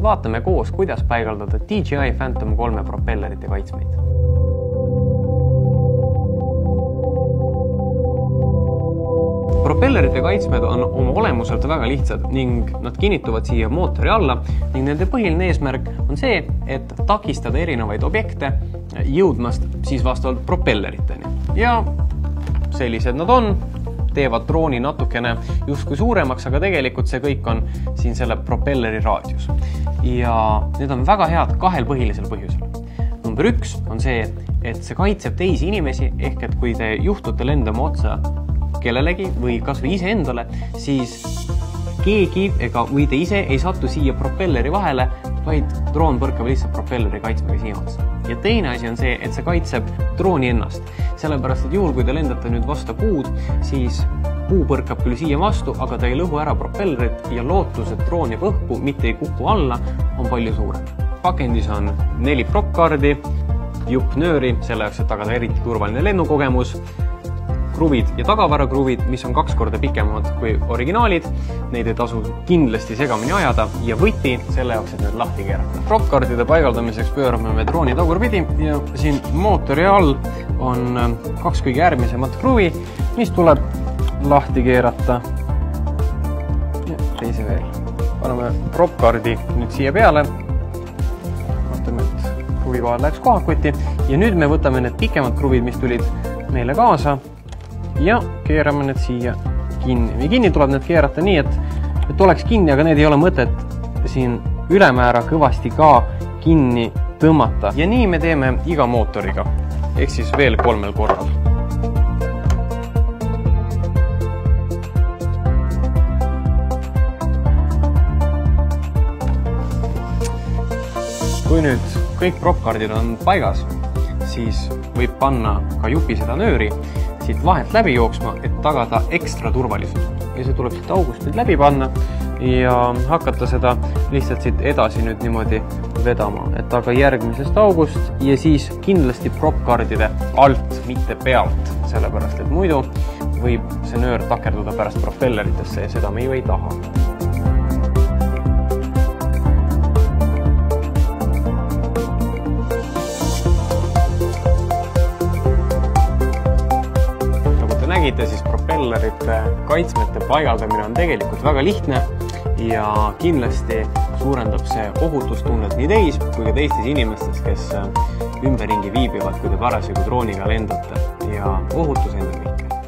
vaatame koos, kuidas paigaldada DJI Phantom 3 propellerite kaitsmeid. Propellerite kaitsmed on oma olemuselt väga lihtsad ning nad kinnituvad siia mootori alla ning nende põhiline eesmärk on see, et takistada erinevaid objekte jõudmast siis vastavalt propelleriteni. Ja sellised nad on, teevad drooni natukene justkui suuremaks, aga tegelikult see kõik on siin selle propelleri raadius. Ja need on väga head kahel põhilisel põhjusel. Number 1 on see, et see kaitseb teisi inimesi, ehk et kui te juhtute lendama otsa kellelegi või kas või ise endale, siis keegi või te ise ei sattu siia propelleri vahele, vaid droon põrkab lihtsalt propelleri kaitsmega siia otsa. Ja teine asi on see, et see kaitseb drooni ennast. Sellepärast, et juhul, kui te lendate nüüd vastu puud, siis puu põrkab küll siia vastu, aga ta ei lõhu ära propellerit ja lootus, et droon jääb õhku, mitte ei kuku alla, on palju suurem. Pakendis on 4 prop-kaardi, jupp nööri, selle jaoks, et tagada eriti turvaline lennukogemus, kruvid ja tagavarakruvid, mis on 2 korda pikemad kui originaalid. Neid ei tasu kindlasti segamini ajada ja võti selle jaoks, et need lahti keerata. Prop-kaardide paigaldamiseks pöörame me drooni tagurpidi ja siin mootori all on 2 kõige äärmisemat kruvi, mis tuleb lahti keerata. Ja teise veel. Paneme prop-kaardi nüüd siia peale. Vaatame, et kruvikohad läheks kohakotti ja nüüd me võtame need pikemad kruvid, mis tulid meile kaasa ja keerame need siia kinni. Ja kinni tuleb need keerata nii, et oleks kinni, aga need ei ole mõtet siin ülemäära kõvasti ka kinni tõmmata. Ja nii me teeme iga mootoriga, ehk siis veel 3 korral. Kui nüüd kõik prop-kaardid on paigas, siis võib panna ka jupi seda nööri siit vahelt läbi jooksma, et tagada ekstra turvalisus. Ja see tuleb siit august nüüd läbi panna ja hakata seda lihtsalt siit edasi nüüd niimoodi vedama, et aga järgmisest august ja siis kindlasti prop-kaardide alt, mitte pealt, sellepärast et muidu võib see nöör takerduda pärast propelleritesse ja seda me ju ei taha. Nägite, siis propellerite kaitsmete paigaldamine on tegelikult väga lihtne ja kindlasti suurendab see ohutustunnet nii teis kui ka teistes inimestes, kes ümberringi viibivad, kui te parasjagu drooniga lendate ja ohutus enda kõike.